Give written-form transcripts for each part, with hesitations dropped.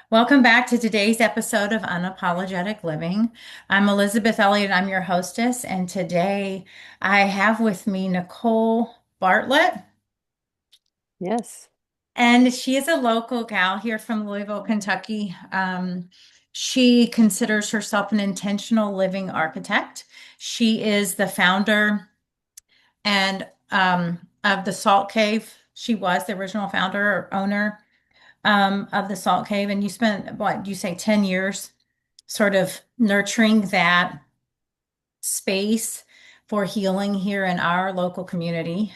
Welcome back to today's episode of Unapologetic Living. I'm Elizabeth Elliott, I'm your hostess, and today I have with me Nicole Bartlett, Yes. and she is a local gal here from Louisville, Kentucky. She considers herself an intentional living architect. She is the founder and of the Salt Cave. She was the original founder or owner of the Salt Cave, and you spent, what, you say 10 years sort of nurturing that space for healing here in our local community.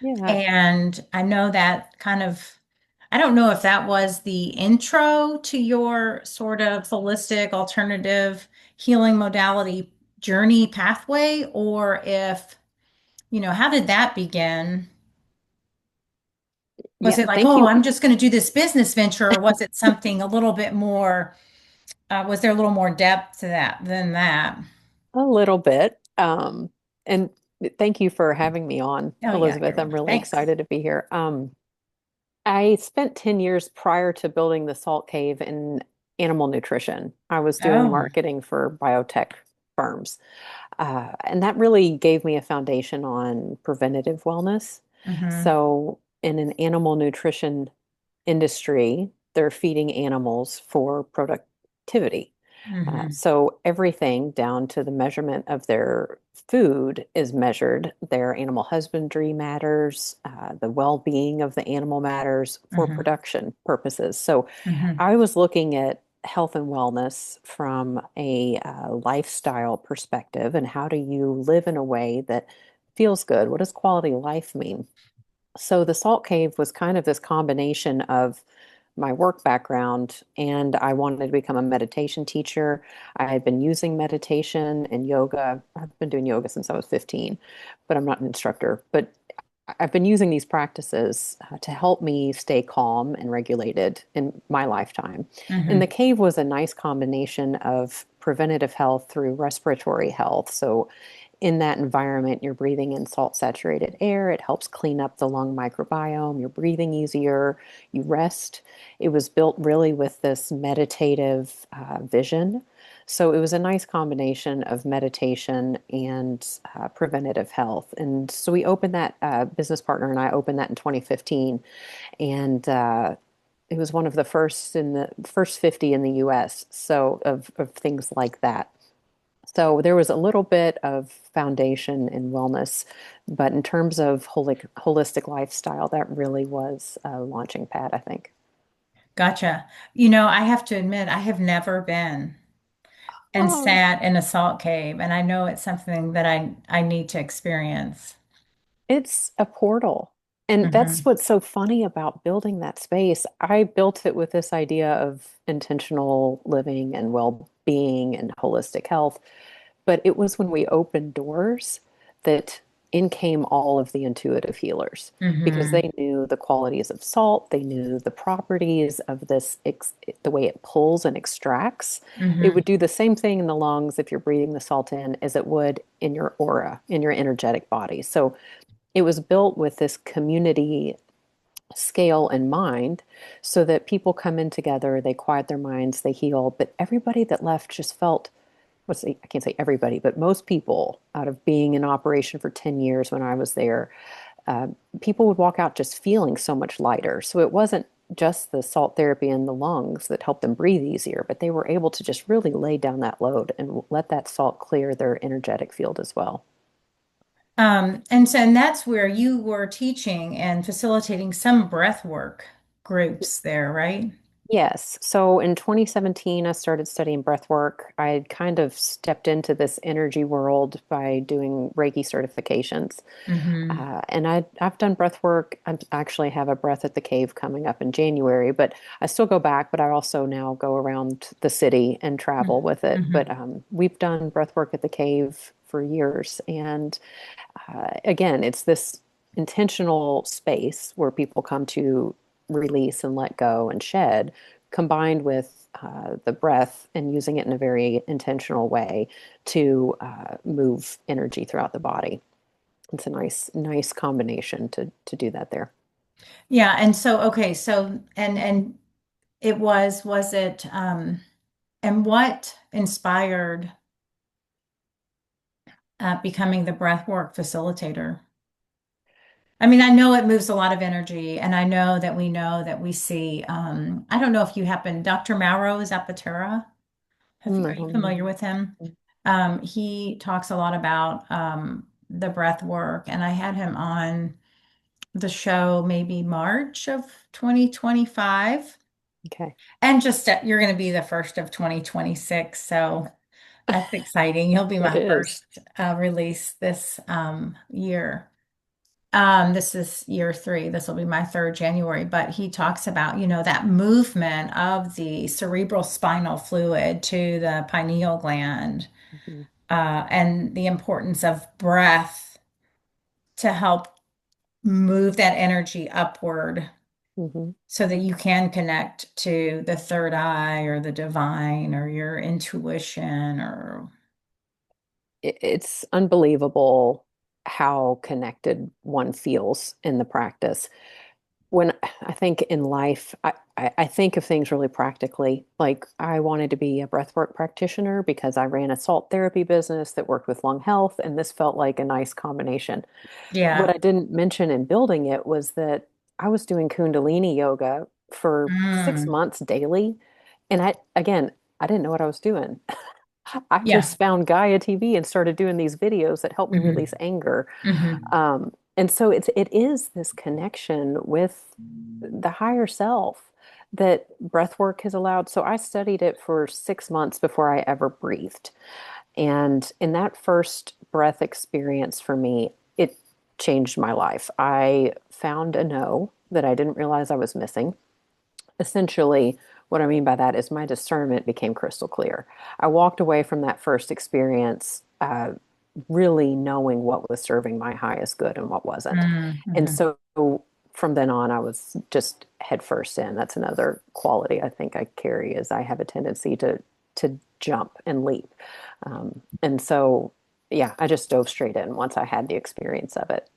Yeah. And I know that kind of, I don't know if that was the intro to your sort of holistic alternative healing modality journey pathway, or if, how did that begin? Was Yeah. it like, Thank oh, you I'm just going to do this business venture, or was it something a little bit more, was there a little more depth to that than that? a little bit. And thank you for having me on, Oh, yeah, Elizabeth. you're I'm welcome. really Thanks. excited to be here. I spent 10 years prior to building the Salt Cave in animal nutrition. I was doing Oh, marketing for biotech firms. And that really gave me a foundation on preventative wellness. mm-hmm, So, in an animal nutrition industry, they're feeding animals for productivity. mm-hmm, So everything down to the measurement of their food is measured. Their animal husbandry matters. The well-being of the animal matters for mm-hmm, production purposes. So mm-hmm. I was looking at health and wellness from a lifestyle perspective, and how do you live in a way that feels good? What does quality life mean? So the Salt Cave was kind of this combination of my work background, and I wanted to become a meditation teacher. I had been using meditation and yoga. I've been doing yoga since I was 15, but I'm not an instructor. But I've been using these practices to help me stay calm and regulated in my lifetime. And the Mm-hmm. cave was a nice combination of preventative health through respiratory health. So in that environment, you're breathing in salt saturated air. It helps clean up the lung microbiome. You're breathing easier. You rest. It was built really with this meditative vision. So it was a nice combination of meditation and preventative health. And so we opened that, business partner and I opened that in 2015. And it was one of the first in the first 50 in the US. So of things like that. So there was a little bit of foundation in wellness, but in terms of holistic lifestyle, that really was a launching pad, I think. Gotcha. I have to admit, I have never been and Oh, sat in a salt cave, and I know it's something that I need to experience. it's a portal. And that's Mm-hmm. what's so funny about building that space. I built it with this idea of intentional living and well-being and holistic health. But it was when we opened doors that in came all of the intuitive healers, because Mm-hmm. they knew the qualities of salt, they knew the properties of the way it pulls and extracts. It Mm-hmm. would do the same thing in the lungs if you're breathing the salt in as it would in your aura, in your energetic body. So it was built with this community scale in mind, so that people come in together, they quiet their minds, they heal, but everybody that left just felt, I can't say everybody, but most people, out of being in operation for 10 years when I was there, uh, people would walk out just feeling so much lighter. So it wasn't just the salt therapy in the lungs that helped them breathe easier, but they were able to just really lay down that load and let that salt clear their energetic field as well. And that's where you were teaching and facilitating some breath work groups there, right? Yes. So in 2017, I started studying breath work. I had kind of stepped into this energy world by doing Reiki certifications. Mm-hmm. I've done breath work. I actually have a breath at the cave coming up in January, but I still go back, but I also now go around the city and travel with it. But Mm-hmm. we've done breath work at the cave for years. And again, it's this intentional space where people come to release and let go and shed, combined with the breath and using it in a very intentional way to move energy throughout the body. It's a nice combination to do that there. Yeah, and so okay, so and Was it, and what inspired becoming the breathwork facilitator? I mean, I know it moves a lot of energy, and I know that we see. I don't know if you happen, Dr. Mauro is Zapatera. Are you I familiar with him? He talks a lot about the breath work, and I had him on the show maybe March of 2025. Okay. And just you're going to be the first of 2026. So that's exciting. He'll be It my is. first release this year. This is year three. This will be my third January. But he talks about, that movement of the cerebral spinal fluid to the pineal gland, Mhm. and the importance of breath to help move that energy upward Mhm. so that you can connect to the third eye or the divine or your intuition or It's unbelievable how connected one feels in the practice. When I think in life, I think of things really practically. Like I wanted to be a breathwork practitioner because I ran a salt therapy business that worked with lung health, and this felt like a nice combination. What yeah. I didn't mention in building it was that I was doing Kundalini yoga for six Mm, months daily. And again, I didn't know what I was doing. I yeah. just found Gaia TV and started doing these videos that helped me Hmm. release anger. Hmm. And so it is this connection with the higher self that breath work has allowed. So I studied it for 6 months before I ever breathed. And in that first breath experience for me, it changed my life. I found a no that I didn't realize I was missing. Essentially, what I mean by that is my discernment became crystal clear. I walked away from that first experience really knowing what was serving my highest good and what wasn't. And Hmm. so from then on, I was just head first in. That's another quality I think I carry is I have a tendency to jump and leap. And so, yeah, I just dove straight in once I had the experience of it.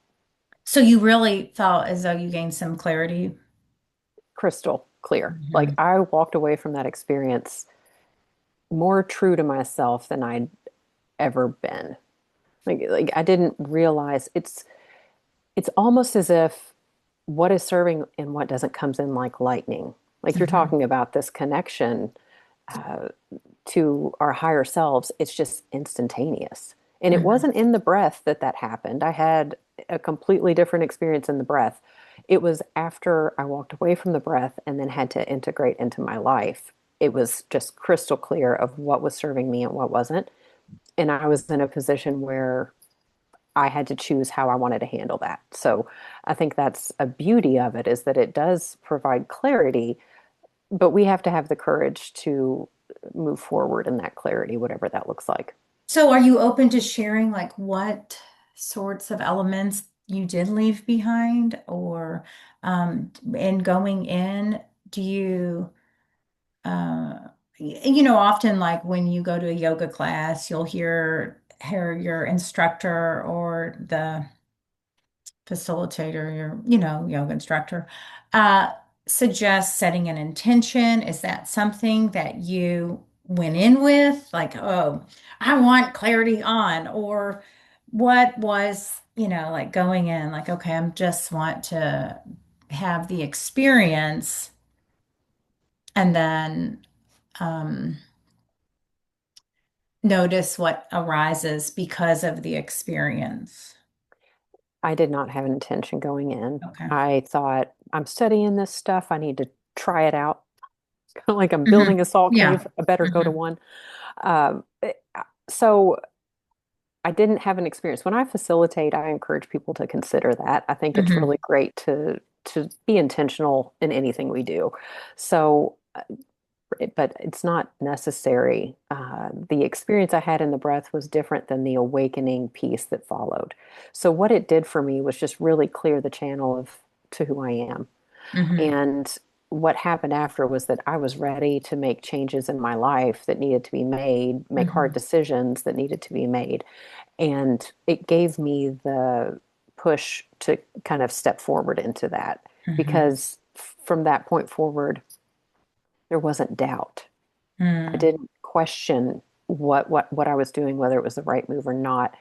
So you really felt as though you gained some clarity. Crystal clear. Like Hmm. I walked away from that experience more true to myself than I'd ever been. Like I didn't realize it's almost as if what is serving and what doesn't comes in like lightning. Like you're Hmm. talking about this connection uh, to our higher selves, it's just instantaneous. And it Hmm. wasn't in the breath that that happened. I had a completely different experience in the breath. It was after I walked away from the breath and then had to integrate into my life. It was just crystal clear of what was serving me and what wasn't. And I was in a position where I had to choose how I wanted to handle that. So I think that's a beauty of it is that it does provide clarity, but we have to have the courage to move forward in that clarity, whatever that looks like. So are you open to sharing like what sorts of elements you did leave behind or in going in, do you often like when you go to a yoga class, you'll hear your instructor or the facilitator, your, yoga instructor, uh, suggest setting an intention. Is that something that you went in with? Like, oh, I want clarity on, or what was, like going in, like, okay, I'm just want to have the experience and then um notice what arises because of the experience. I did not have an intention going in. Okay. I thought, I'm studying this stuff. I need to try it out. Like I'm Hmm. building a salt Yeah. cave. I better go to Hmm. one. Um, eh, so I didn't have an experience. When I facilitate, I encourage people to consider that. I think it's Hmm. really great to be intentional in anything we do. So, but it's not necessary. The experience I had in the breath was different than the awakening piece that followed. So, what it did for me was just really clear the channel of to who I am. Hmm. And what happened after was that I was ready to make changes in my life that needed to be made, make hard Hmm. decisions that needed to be made. And it gave me the push to kind of step forward into that Hmm. because from that point forward, there wasn't doubt. I Mm, didn't question what I was doing, whether it was the right move or not.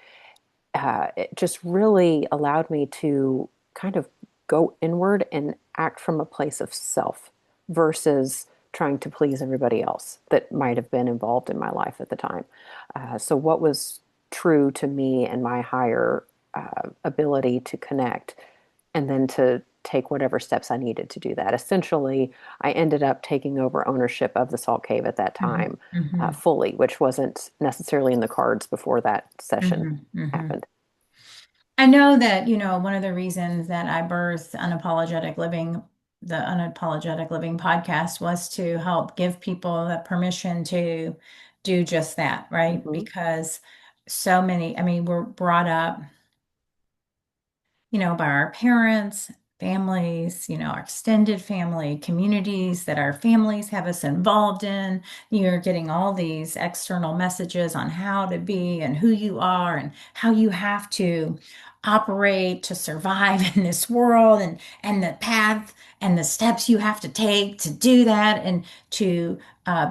It just really allowed me to kind of go inward and act from a place of self versus trying to please everybody else that might have been involved in my life at the time. So, what was true to me and my higher ability to connect, and then to take whatever steps I needed to do that. Essentially, I ended up taking over ownership of the Salt Cave at that mhm, time mhm, fully, which wasn't necessarily in the cards before that session mhm, mhm. happened. I know that, one of the reasons that I birthed the Unapologetic Living podcast was to help give people the permission to do just that, right? Hmm. Because so many, I mean, we're brought up by our parents, families, our extended family, communities that our families have us involved in. You're getting all these external messages on how to be and who you are and how you have to operate to survive in this world and the path and the steps you have to take to do that and to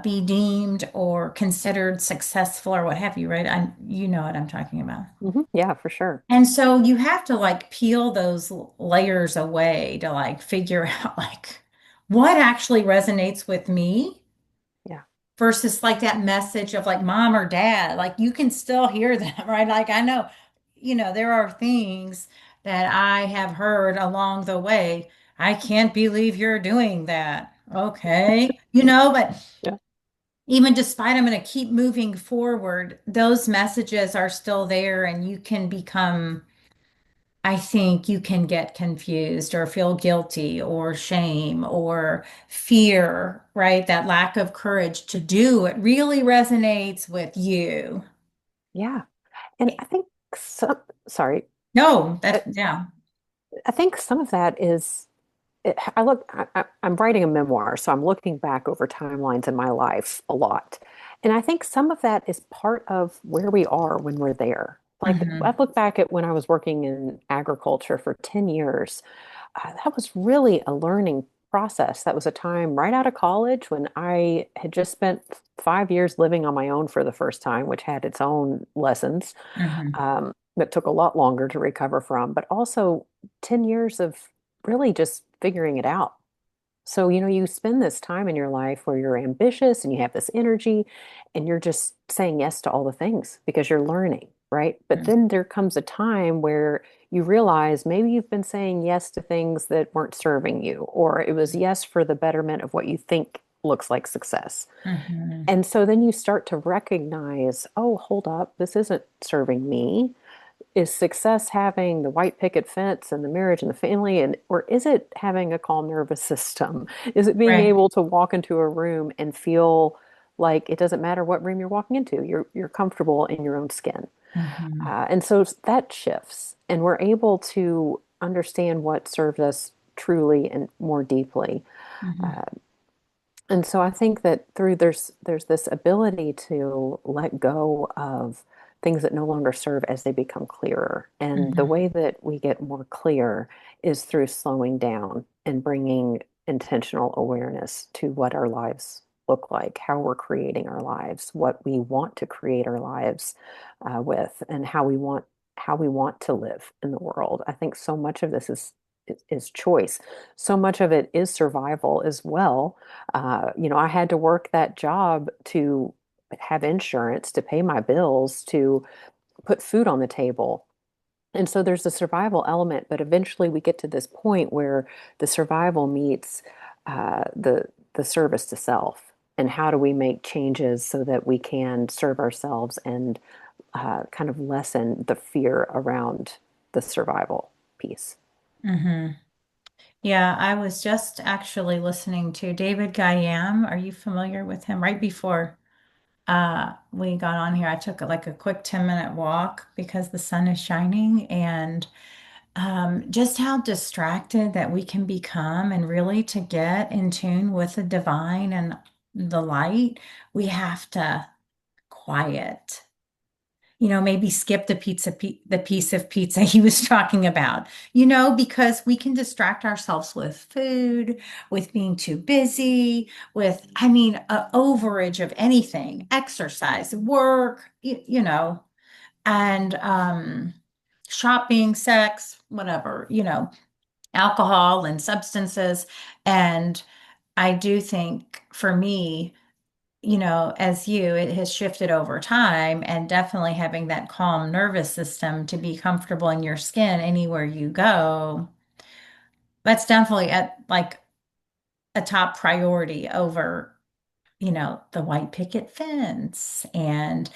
be deemed or considered successful or what have you, right? You know what I'm talking about. Hmm. Yeah, for sure. And so you have to like peel those layers away to like figure out like what actually resonates with me Yeah. versus like that message of like mom or dad. Like you can still hear them, right? Like I know, there are things that I have heard along the way. I can't believe you're doing that. Okay. But Yeah. even despite I'm going to keep moving forward, those messages are still there and you can become I think you can get confused or feel guilty or shame or fear, right? That lack of courage to do what really resonates with you. Yeah. And I think some, sorry, No, I, yeah. I think some of that is I'm writing a memoir, so I'm looking back over timelines in my life a lot. And I think some of that is part of where we are when we're there. Like I Hmm. look back at when I was working in agriculture for 10 years. That was really a learning process. That was a time right out of college when I had just spent 5 years living on my own for the first time, which had its own lessons Hmm. that took a lot longer to recover from, but also 10 years of really just figuring it out. So, you spend this time in your life where you're ambitious and you have this energy and you're just saying yes to all the things because you're learning, right? But then there comes a time where you realize maybe you've been saying yes to things that weren't serving you, or it was yes for the betterment of what you think looks like success. Hmm. And so then you start to recognize, oh, hold up, this isn't serving me. Is success having the white picket fence and the marriage and the family, and or is it having a calm nervous system? Is it being Right. able to walk into a room and feel like it doesn't matter what room you're walking into, you're comfortable in your own skin? Hmm. And so that shifts, and we're able to understand what serves us truly and more deeply. Hmm. Uh, and so I think that through there's this ability to let go of things that no longer serve as they become clearer. And the Hmm. way that we get more clear is through slowing down and bringing intentional awareness to what our lives look like, how we're creating our lives, what we want to create our lives with, and how we want to live in the world. I think so much of this is choice. So much of it is survival as well. I had to work that job to have insurance, to pay my bills, to put food on the table. And so there's a survival element, but eventually we get to this point where the survival meets the service to self. And how do we make changes so that we can serve ourselves and kind of lessen the fear around the survival piece? Hmm. Yeah, I was just actually listening to David Guyam. Are you familiar with him? Right before we got on here, I took like a quick 10-minute walk because the sun is shining and just how distracted that we can become and really to get in tune with the divine and the light, we have to quiet. maybe skip the piece of pizza he was talking about, because we can distract ourselves with food, with being too busy, with, I mean, a overage of anything, exercise, work, and shopping, sex, whatever, alcohol and substances. And I do think for me, as you, it has shifted over time, and definitely having that calm nervous system to be comfortable in your skin anywhere you go, that's definitely at like a top priority over, the white picket fence. And,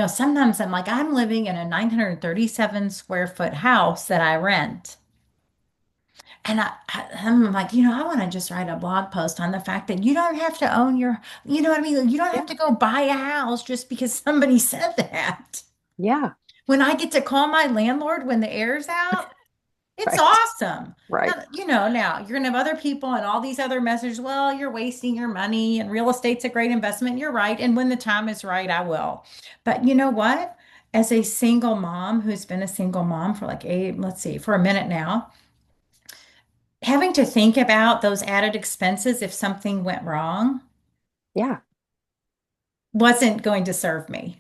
sometimes I'm like, I'm living in a 937 square foot house that I rent. And I'm like, I want to just write a blog post on the fact that you don't have to own you know what I mean? You don't have Yeah. to go buy a house just because somebody said that. Yeah. When I get to call my landlord when the air's out, it's Right. awesome. Right. Now you're going to have other people and all these other messages. Well, you're wasting your money and real estate's a great investment. You're right. And when the time is right, I will. But you know what? As a single mom who's been a single mom for like let's see, for a minute now, having to think about those added expenses if something went wrong Yeah. wasn't going to serve me,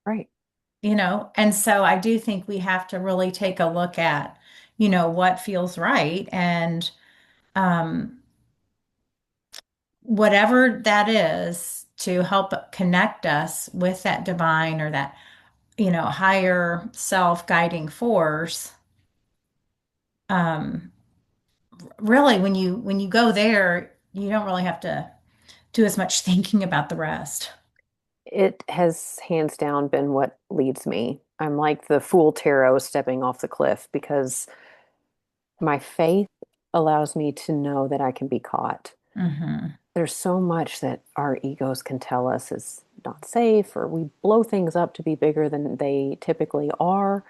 Right. And so I do think we have to really take a look at, what feels right, and um, whatever that is to help connect us with that divine or that, higher self guiding force. Um, Really, when you go there, you don't really have to do as much thinking about the rest. It has hands down been what leads me. I'm like the fool tarot stepping off the cliff because my faith allows me to know that I can be caught. Hmm. There's so much that our egos can tell us is not safe, or we blow things up to be bigger than they typically are.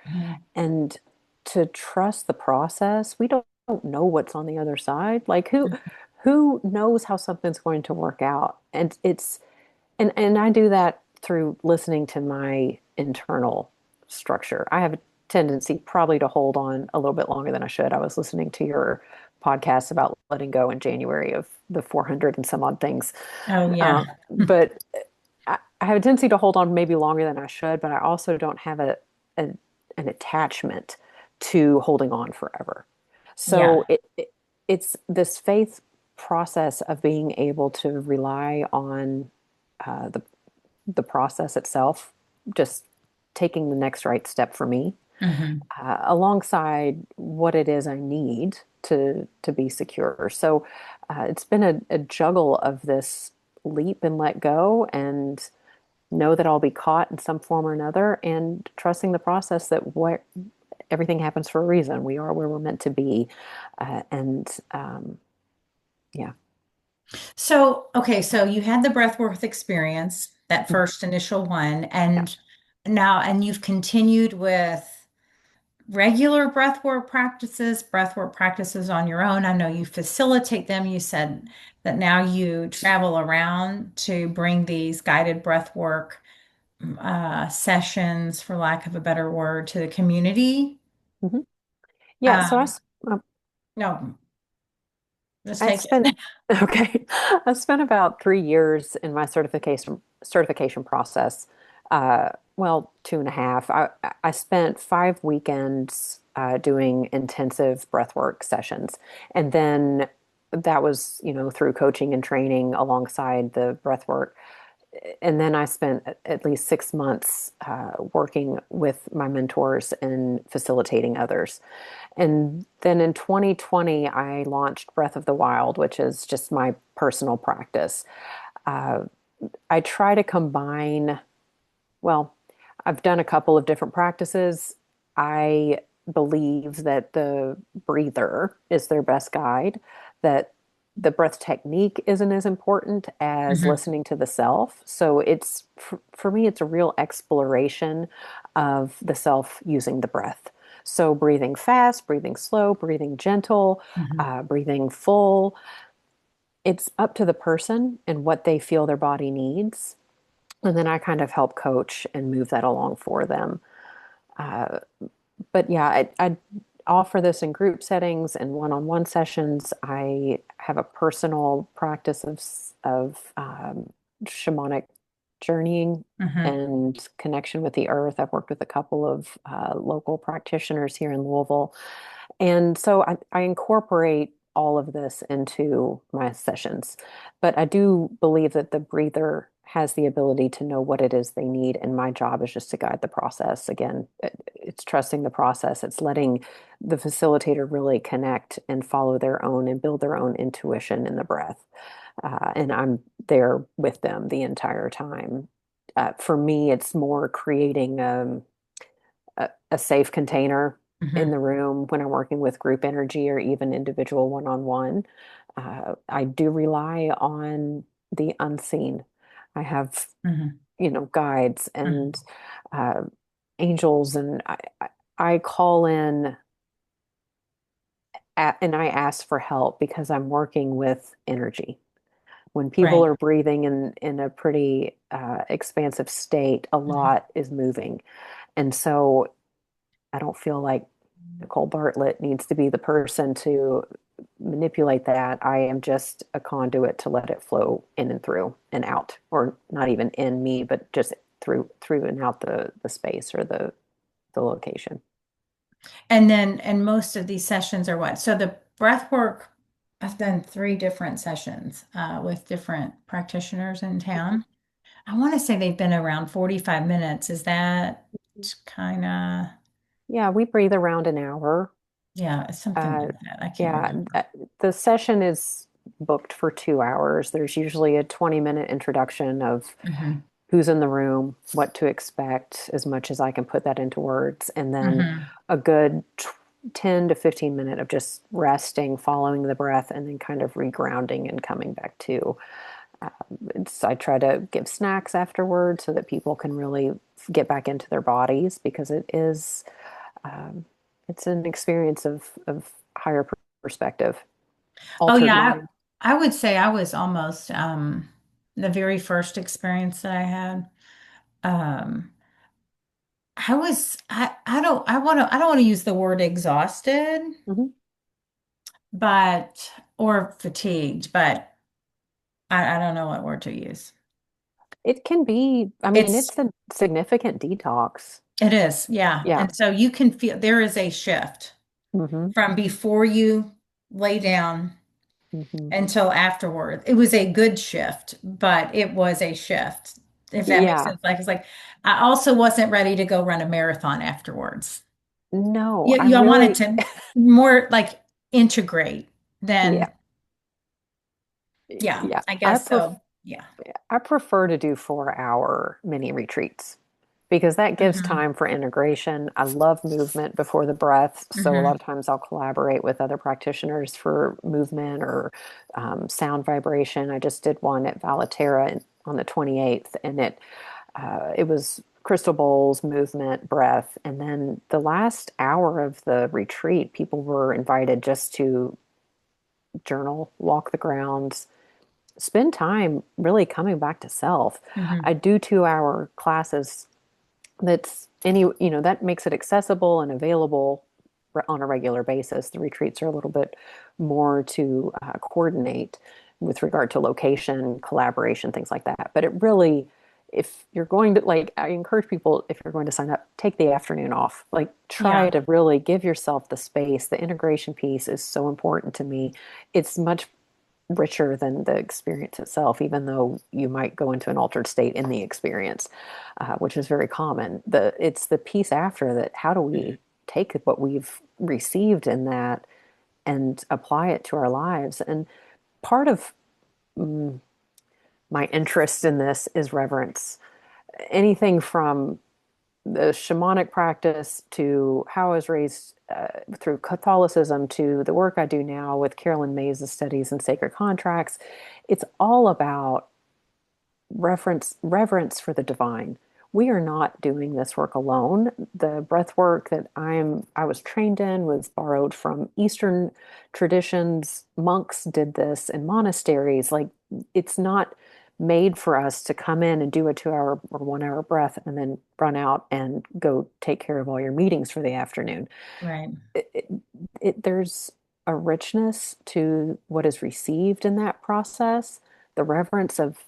And to trust the process, we don't know what's on the other side. Like who knows how something's going to work out? And I do that through listening to my internal structure. I have a tendency probably to hold on a little bit longer than I should. I was listening to your podcast about letting go in January of the 400 and some odd things. Oh yeah. But I have a tendency to hold on maybe longer than I should, but I also don't have a an attachment to holding on forever. Yeah. So it's this faith process of being able to rely on uh, the the process itself, just taking the next right step for me, Hmm. alongside what it is I need to be secure. So it's been a juggle of this leap and let go and know that I'll be caught in some form or another, and trusting the process that what everything happens for a reason. We are where we're meant to be, and yeah, So, okay, so you had the breathwork experience, that mhm, first initial one, yeah, and you've continued with regular breathwork practices on your own. I know you facilitate them. You said that now you travel around to bring these guided breathwork sessions, for lack of a better word, to the community. mhm. Yeah. So Um, no, let's I take spent it. okay. I spent about 3 years in my certification process. Well, 2.5. I spent 5 weekends doing intensive breathwork sessions, and then that was, through coaching and training alongside the breathwork. And then I spent at least 6 months working with my mentors and facilitating others. And then in 2020, I launched Breath of the Wild, which is just my personal practice. Uh, I try to combine, well, I've done a couple of different practices. I believe that the breather is their best guide, that the breath technique isn't as important as Mhm. listening to the self. So for me, it's a real exploration of the self using the breath. So breathing fast, breathing slow, breathing gentle, Mhm. breathing full. It's up to the person and what they feel their body needs. And then I kind of help coach and move that along for them. Uh, but yeah, I offer this in group settings and one-on-one sessions. I have a personal practice of shamanic journeying Hmm. and connection with the earth. I've worked with a couple of local practitioners here in Louisville, and so I incorporate all of this into my sessions. But I do believe that the breather has the ability to know what it is they need, and my job is just to guide the process. Again, it's trusting the process. It's letting the facilitator really connect and follow their own and build their own intuition in the breath. And I'm there with them the entire time. For me, it's more creating a safe container in Hmm. the room when I'm working with group energy or even individual one-on-one. I do rely on the unseen. I have, Hmm. guides and Hmm. uh, angels, and I call in and I ask for help because I'm working with energy. When people Right. are breathing in a pretty expansive state, a Hmm. lot is moving. And so I don't feel like Nicole Bartlett needs to be the person to manipulate that. I am just a conduit to let it flow in and through and out, or not even in me, but just through and out the space or the location. And most of these sessions are what? So the breath work, I've done three different sessions with different practitioners in Mhm. town. I want to say they've been around 45 minutes. Is that kind of, Yeah, we breathe around an hour. yeah, something Uh, like that. I can't yeah, remember. the session is booked for 2 hours. There's usually a 20-minute introduction of Hmm. who's in the room, what to expect, as much as I can put that into words, and then Hmm. a good 10 to 15 minute of just resting, following the breath, and then kind of regrounding and coming back to. Um, I try to give snacks afterward so that people can really get back into their bodies because um, it's an experience of higher perspective, Oh altered yeah, mind. I would say I was almost the very first experience that I had. Um, I don't want to use the word exhausted, Mhm. but or fatigued, but I don't know what word to use. It can be, I mean, It's it's a significant detox. it is, yeah. Yeah. And so you can feel there is a shift Hmm. from before you lay down Hmm. until afterward. It was a good shift, but it was a shift, if that makes Yeah. sense. Like it's like I also wasn't ready to go run a marathon afterwards. No, Yeah, I yeah, I wanted really, to more like integrate yeah, than, yeah, yeah. I guess so. Yeah. I prefer to do 4 hour mini retreats because that gives Hmm. time for integration. I love movement before the breath, so a lot Hmm. of times I'll collaborate with other practitioners for movement or sound vibration. I just did one at Valaterra on the 28th, and it was crystal bowls, movement, breath, and then the last hour of the retreat, people were invited just to journal, walk the grounds, spend time really coming back to self. Hmm. I do 2 hour classes that's that makes it accessible and available on a regular basis. The retreats are a little bit more to coordinate with regard to location, collaboration, things like that. But it really, if you're going to, like, I encourage people, if you're going to sign up, take the afternoon off. Like, try Yeah. to really give yourself the space. The integration piece is so important to me. It's much richer than the experience itself, even though you might go into an altered state in the experience, which is very common. It's the piece after that. How do we take what we've received in that and apply it to our lives? And part of mm, my interest in this is reverence. Anything from the shamanic practice to how I was raised through Catholicism to the work I do now with Carolyn Mays' studies in sacred contracts, it's all about reverence for the divine. We are not doing this work alone. The breath work that I was trained in was borrowed from Eastern traditions. Monks did this in monasteries. Like, it's not made for us to come in and do a 2 hour or 1 hour breath and then run out and go take care of all your meetings for the afternoon. Right. It, it, there's a richness to what is received in that process, the reverence of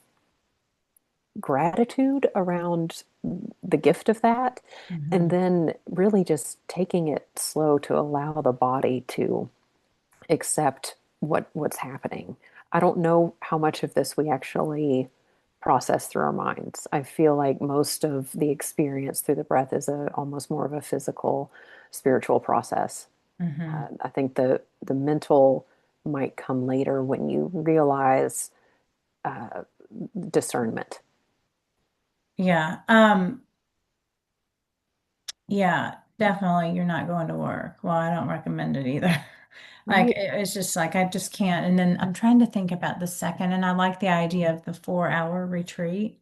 gratitude around the gift of that, and Hmm. then really just taking it slow to allow the body to accept what's happening. I don't know how much of this we actually process through our minds. I feel like most of the experience through the breath is a almost more of a physical, spiritual process. Hmm. I think the mental might come later when you realize uh, discernment. Yeah. Yeah, definitely. You're not going to work. Well, I don't recommend it either. Like Right. it's just like I just can't. And then I'm trying to think about the second, and I like the idea of the 4 hour retreat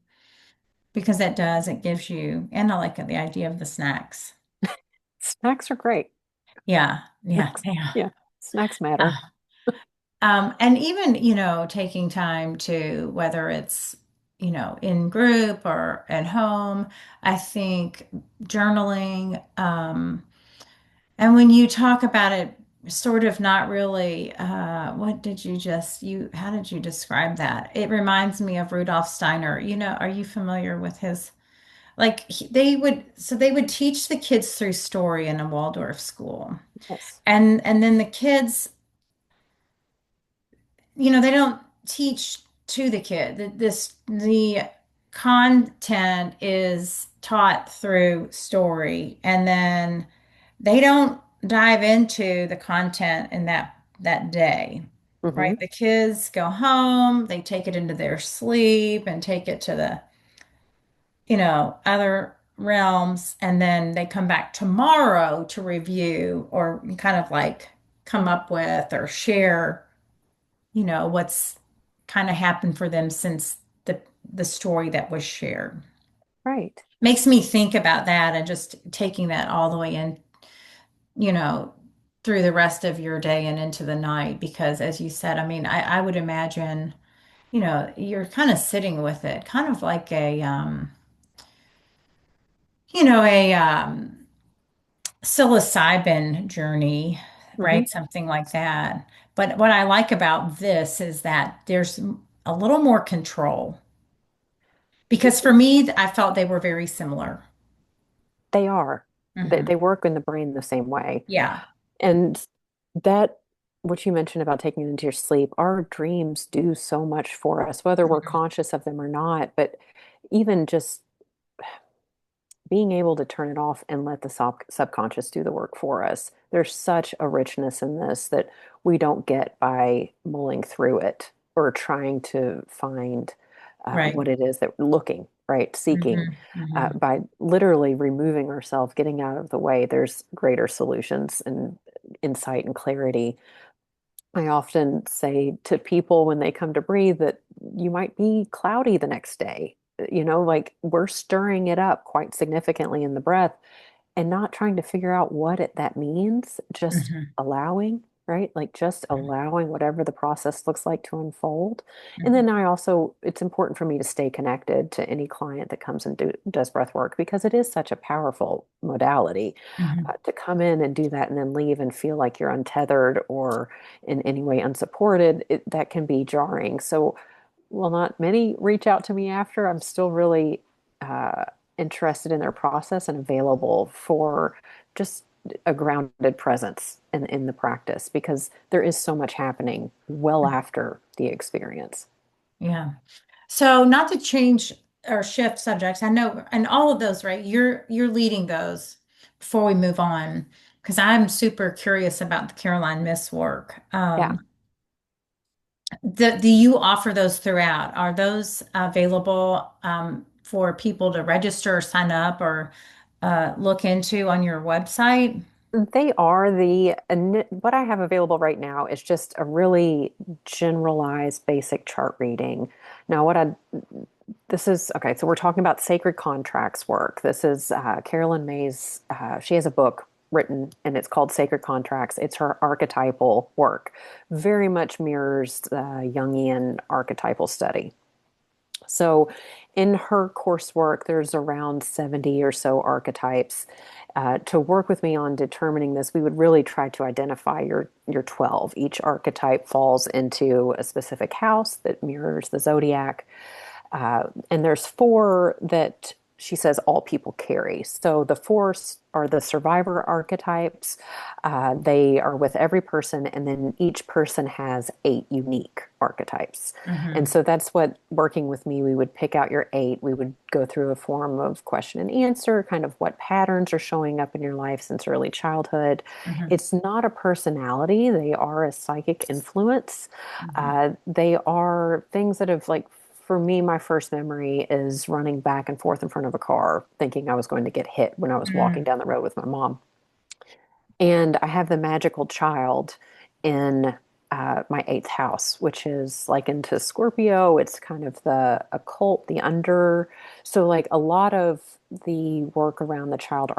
because it gives you, and I like the idea of the snacks. Snacks are great. Yeah, yeah, yeah. Yeah, snacks matter. And even, taking time to, whether it's, in group or at home, I think journaling, and when you talk about it, sort of not really, what did how did you describe that? It reminds me of Rudolf Steiner. Are you familiar with his, like, they would teach the kids through story in a Waldorf school. Yes. And then the kids, they don't teach to the kid. The content is taught through story, and then they don't dive into the content in that day, Hmm. right? The kids go home, they take it into their sleep and take it to the, other realms, and then they come back tomorrow to review or kind of like come up with or share, what's kind of happened for them since the story that was shared. Right. Makes me think about that and just taking that all the way in, you know, through the rest of your day and into the night. Because as you said, I mean, I would imagine, you're kind of sitting with it, kind of like a psilocybin journey, Hmm. right? Something like that. But what I like about this is that there's a little more control. Because for me, I felt they were very similar. They are. Hmm. They work in the brain the same way. Yeah. And that, what you mentioned about taking it into your sleep, our dreams do so much for us, whether we're Mhm. conscious of them or not. But even just being able to turn it off and let the subconscious do the work for us. There's such a richness in this that we don't get by mulling through it or trying to find Right. what it is that we're looking, right? Seeking. Hmm. Hmm. By literally removing ourselves, getting out of the way, there's greater solutions and insight and clarity. I often say to people when they come to breathe that you might be cloudy the next day. Like we're stirring it up quite significantly in the breath and not trying to figure out that means, just Hmm. allowing, right? Like just allowing whatever the process looks like to unfold. And Hmm. then it's important for me to stay connected to any client that comes and does breath work because it is such a powerful modality Hmm. to come in and do that and then leave and feel like you're untethered or in any way unsupported. That can be jarring. So, well, not many reach out to me after. I'm still really uh, interested in their process and available for just a grounded presence in the practice because there is so much happening well after the experience. Yeah. So not to change or shift subjects, I know, and all of those, right? You're leading those before we move on, because I'm super curious about the Caroline Miss work. Yeah. Do you offer those throughout? Are those available for people to register or sign up or look into on your website? They are what I have available right now is just a really generalized basic chart reading. Now, this is okay. So we're talking about sacred contracts work. This is Carolyn May's. She has a book written, and it's called Sacred Contracts. It's her archetypal work. Very much mirrors Jungian archetypal study. So, in her coursework, there's around 70 or so archetypes. To work with me on determining this, we would really try to identify your 12. Each archetype falls into a specific house that mirrors the zodiac. And there's four that she says all people carry. So the four are the survivor archetypes. They are with every person, and then each person has 8 unique archetypes. And Mm-hmm. so that's what working with me, we would pick out your 8. We would go through a form of question and answer, kind of what patterns are showing up in your life since early childhood. Mm-hmm. It's not a personality, they are a psychic influence. Mm-hmm. They are things that have, like, for me, my first memory is running back and forth in front of a car, thinking I was going to get hit when I was walking Mm. down the road with my mom. And I have the magical child in my 8th house, which is like into Scorpio. It's kind of the occult, the under. So, like, a lot of the work around the child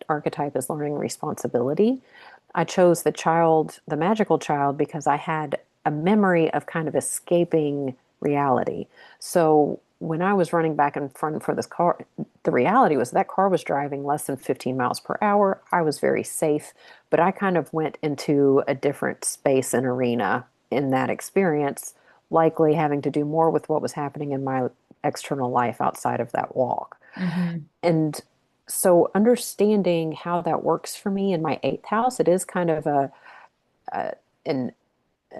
archetype is learning responsibility. I chose the child, the magical child, because I had a memory of kind of escaping reality. So when I was running back and front for this car, the reality was that car was driving less than 15 miles per hour. I was very safe, but I kind of went into a different space and arena in that experience, likely having to do more with what was happening in my external life outside of that walk. Mm-hmm. And so understanding how that works for me in my 8th house, it is kind of an,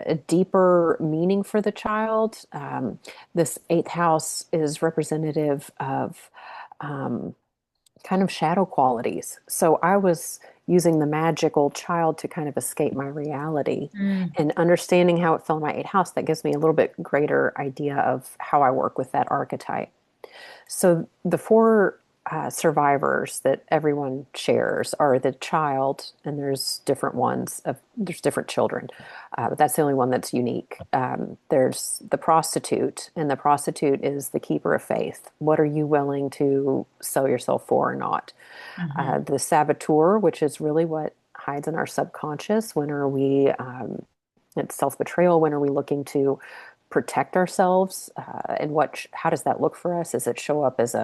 a deeper meaning for the child. This 8th house is representative of um, kind of shadow qualities. So I was using the magical child to kind of escape my reality, Mm. and understanding how it fell in my 8th house, that gives me a little bit greater idea of how I work with that archetype. So the four survivors that everyone shares are the child, and there's different ones of there's different children, but that's the only one that's unique. There's the prostitute, and the prostitute is the keeper of faith. What are you willing to sell yourself for or not? Mm-hmm. The saboteur, which is really what hides in our subconscious. When are we? It's self-betrayal. When are we looking to protect ourselves? And how does that look for us? Does it show up as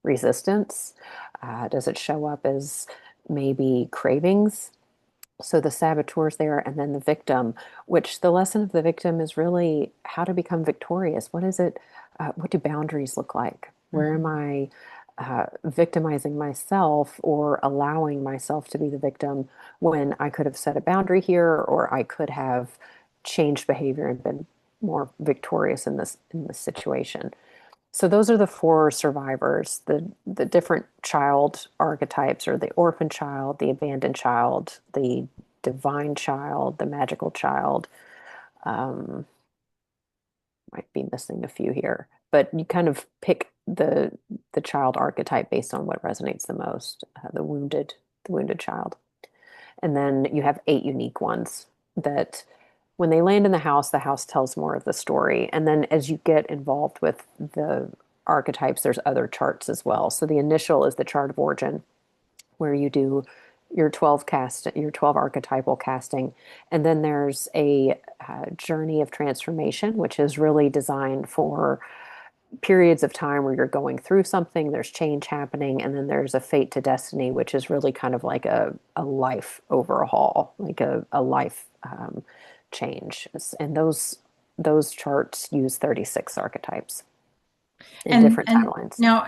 resistance? Does it show up as maybe cravings? So the saboteur's there, and then the victim, which the lesson of the victim is really how to become victorious. What is it? What do boundaries look like? Where am Mm-hmm. I victimizing myself or allowing myself to be the victim when I could have set a boundary here, or I could have changed behavior and been more victorious in this situation? So those are the four survivors. The different child archetypes are the orphan child, the abandoned child, the divine child, the magical child. Um, Might be missing a few here, but you kind of pick the child archetype based on what resonates the most. The wounded child, and then you have 8 unique ones that when they land in the house tells more of the story. And then as you get involved with the archetypes, there's other charts as well. So the initial is the chart of origin, where you do your 12 archetypal casting. And then there's a journey of transformation, which is really designed for periods of time where you're going through something, there's change happening, and then there's a fate to destiny, which is really kind of like a life overhaul, like a life change. And those charts use 36 archetypes in different And timelines. now,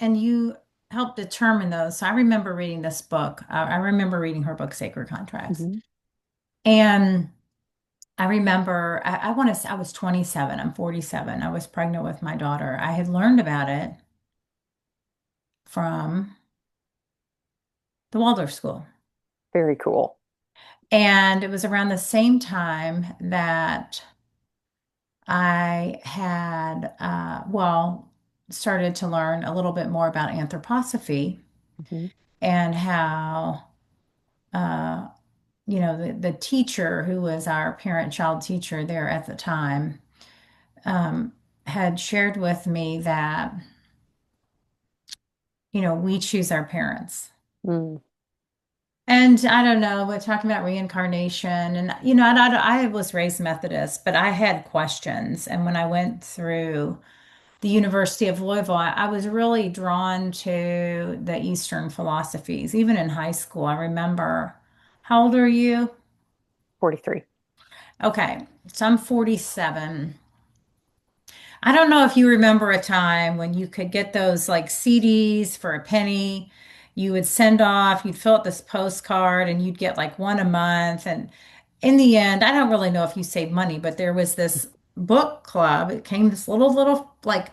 and you helped determine those. So I remember reading this book. I remember reading her book, Sacred Contracts. Hmm. And I remember, I want to say I was 27. I'm 47. I was pregnant with my daughter. I had learned about it from the Waldorf School. Very cool. And it was around the same time that I had, started to learn a little bit more about anthroposophy Hmm. and how, uh, the teacher who was our parent-child teacher there at the time, um, had shared with me that, we choose our parents. Mm. And I don't know, but talking about reincarnation, and I was raised Methodist, but I had questions. And when I went through the University of Louisville, I was really drawn to the Eastern philosophies, even in high school. I remember, how old are you? 43. Okay, so I'm 47. I don't know if you remember a time when you could get those like CDs for a penny. You would send off, you'd fill out this postcard and you'd get like one a month. And in the end, I don't really know if you saved money, but there was this book club. It came this little like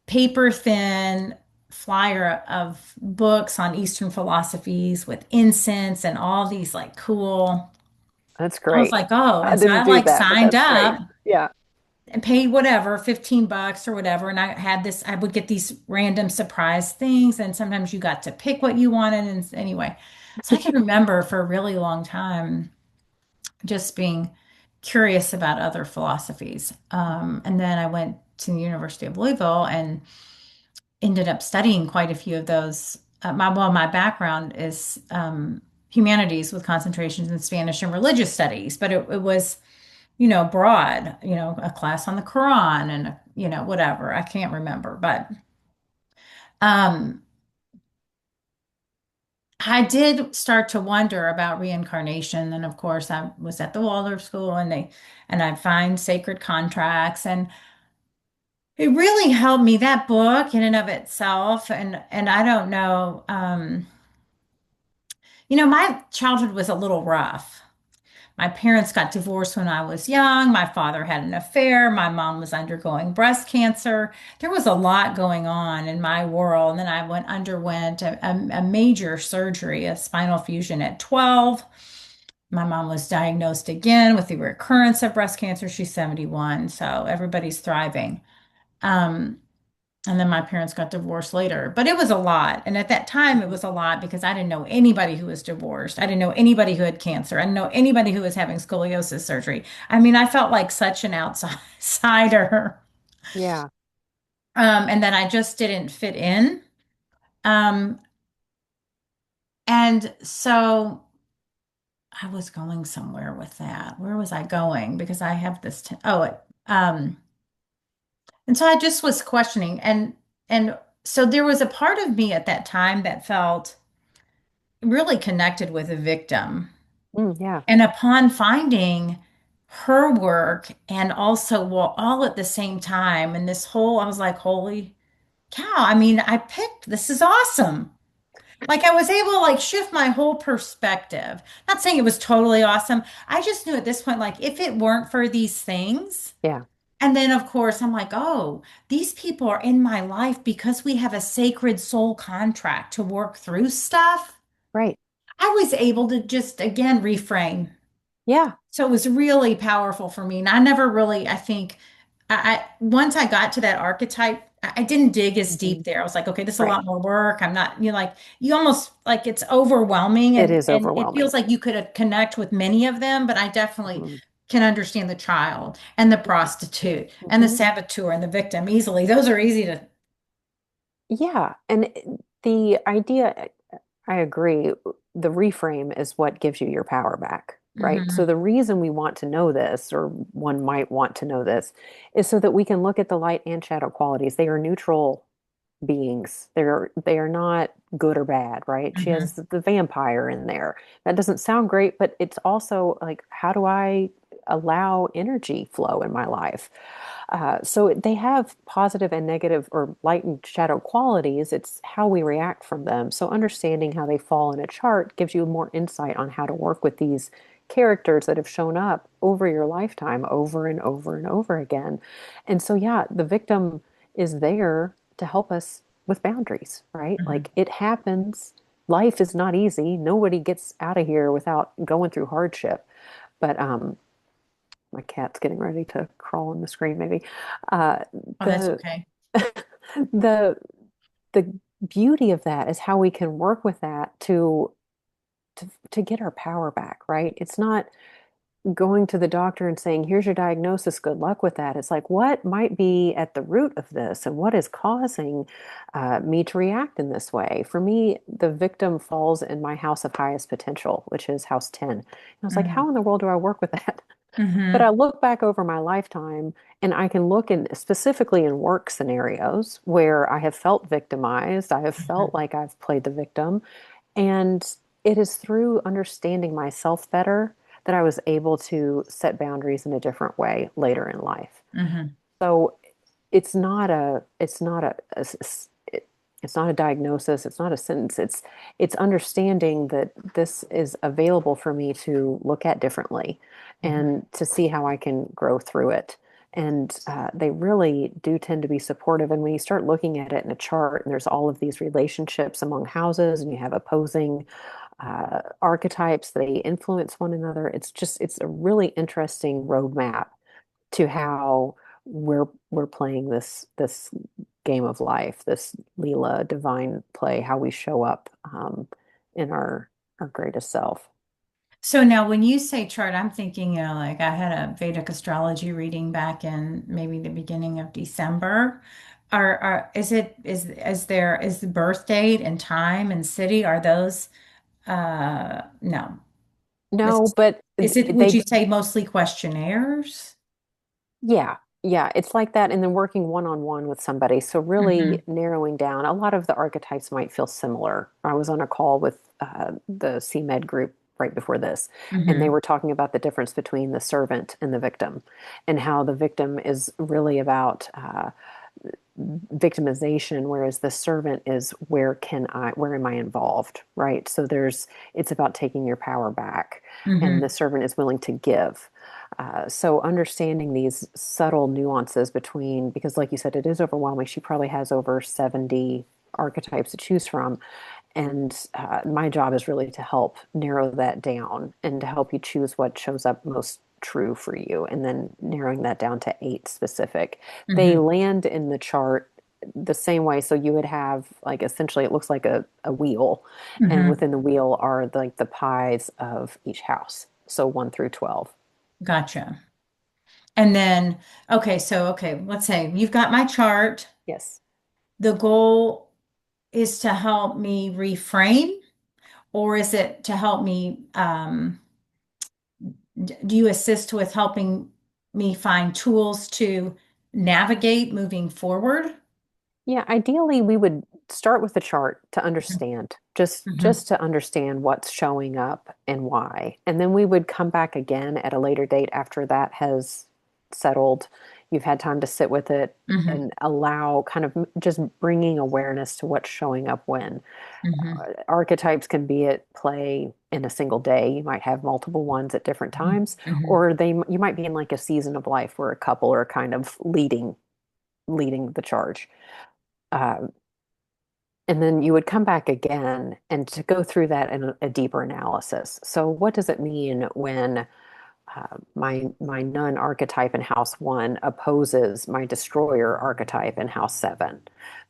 paper thin flyer of books on Eastern philosophies with incense and all these like cool. That's I was great. like, oh, I and so I didn't do like that, but signed that's great. up Yeah. and paid whatever, $15 or whatever. And I had this, I would get these random surprise things. And sometimes you got to pick what you wanted. And anyway, so I can remember for a really long time just being curious about other philosophies. And then I went to the University of Louisville and ended up studying quite a few of those. My background is humanities with concentrations in Spanish and religious studies, but it was broad, a class on the Quran and, whatever. I can't remember, but um, I did start to wonder about reincarnation. And of course, I was at the Waldorf School and I find sacred contracts and it really helped me, that book in and of itself. And I don't know, my childhood was a little rough. My parents got divorced when I was young. My father had an affair. My mom was undergoing breast cancer. There was a lot going on in my world. And then underwent a major surgery, a spinal fusion at 12. My mom was diagnosed again with the recurrence of breast cancer. She's 71, so everybody's thriving. Um, and then my parents got divorced later. But it was a lot. And at that time, it Mhm. was a lot because I didn't know anybody who was divorced. I didn't know anybody who had cancer. I didn't know anybody who was having scoliosis surgery. I mean, I felt like such an outsider. Yeah. And that I just didn't fit in. Um, and so I was going somewhere with that. Where was I going? Because I have this, and so I just was questioning. And so there was a part of me at that time that felt really connected with a victim. Yeah. And upon finding her work and also, well, all at the same time, and this whole, I was like, holy cow. I mean, I picked, this is awesome. Like I was able to like shift my whole perspective. Not saying it was totally awesome. I just knew at this point, like if it weren't for these things, Yeah. and then of course I'm like, oh, these people are in my life because we have a sacred soul contract to work through stuff. Right. I was able to just again reframe. Yeah. So it was really powerful for me. And I never really, I think, once I got to that archetype, I didn't dig as Mhm. deep there. I was like, okay, this is a Right. lot more work. I'm not, like you almost like it's overwhelming It and is it overwhelming. feels like you could connect with many of them, but I definitely Mhm. can understand the child and the prostitute and the Mhm. saboteur and the victim easily. Those are easy to. Yeah. And the idea, I agree, the reframe is what gives you your power back, right? So Mhm. the reason we want to know this, or one might want to know this, is so that we can look at the light and shadow qualities. They are neutral beings. They are not good or bad, right? She has Mhm. the vampire in there. That doesn't sound great, but it's also like, how do I allow energy flow in my life? So they have positive and negative or light and shadow qualities. It's how we react from them. So understanding how they fall in a chart gives you more insight on how to work with these characters that have shown up over your lifetime over and over and over again. And so, yeah, the victim is there to help us with boundaries, right? Mhm. Like it happens. Life is not easy. Nobody gets out of here without going through hardship. But my cat's getting ready to crawl on the screen, maybe. Uh, Oh, that's the okay. the the beauty of that is how we can work with that to get our power back, right? It's not going to the doctor and saying, here's your diagnosis, good luck with that. It's like, what might be at the root of this and what is causing me to react in this way? For me, the victim falls in my house of highest potential, which is house 10. And I was like, how Mhm. in the world do I work with that? But I Mm-hmm. look back over my lifetime and I can look in specifically in work scenarios where I have felt victimized, I have felt like I've played the victim, and it is through understanding myself better that I was able to set boundaries in a different way later in life. Mm-hmm. So it's not a diagnosis, it's not a sentence. It's understanding that this is available for me to look at differently Mm-hmm. and to see how I can grow through it. And they really do tend to be supportive. And when you start looking at it in a chart, and there's all of these relationships among houses, and you have opposing archetypes, they influence one another. It's a really interesting roadmap to how we're playing this game of life, this Leela divine play, how we show up in our greatest self. So now when you say chart, I'm thinking, like I had a Vedic astrology reading back in maybe the beginning of December. Is the birth date and time and city, are those no. This No, but is it, would they you say mostly questionnaires? yeah, yeah, it's like that. And then working one-on-one with somebody. So Mm-hmm. really narrowing down. A lot of the archetypes might feel similar. I was on a call with the CMed group right before this, and they Mm-hmm. were talking about the difference between the servant and the victim, and how the victim is really about victimization, whereas the servant is where am I involved, right? So it's about taking your power back, and the Mm-hmm. servant is willing to give. So understanding these subtle nuances between, because like you said, it is overwhelming. She probably has over 70 archetypes to choose from. And my job is really to help narrow that down and to help you choose what shows up most true for you, and then narrowing that down to 8 specific. They Mm-hmm. land in the chart the same way. So you would have like essentially it looks like a wheel, and Mm-hmm. within the wheel are like the pies of each house. So 1 through 12. Gotcha. And then, okay, let's say you've got my chart. Yes. The goal is to help me reframe, or is it to help me, do you assist with helping me find tools to navigate moving forward? Yeah, ideally we would start with the chart to understand, Mm-hmm. just to understand what's showing up and why. And then we would come back again at a later date after that has settled. You've had time to sit with it Hmm. and allow kind of just bringing awareness to what's showing up when. Hmm. Archetypes can be at play in a single day. You might have multiple ones at different times, Hmm. or you might be in like a season of life where a couple are kind of leading the charge. Uh, and then you would come back again and to go through that in a deeper analysis. So, what does it mean when my nun archetype in house 1 opposes my destroyer archetype in house 7?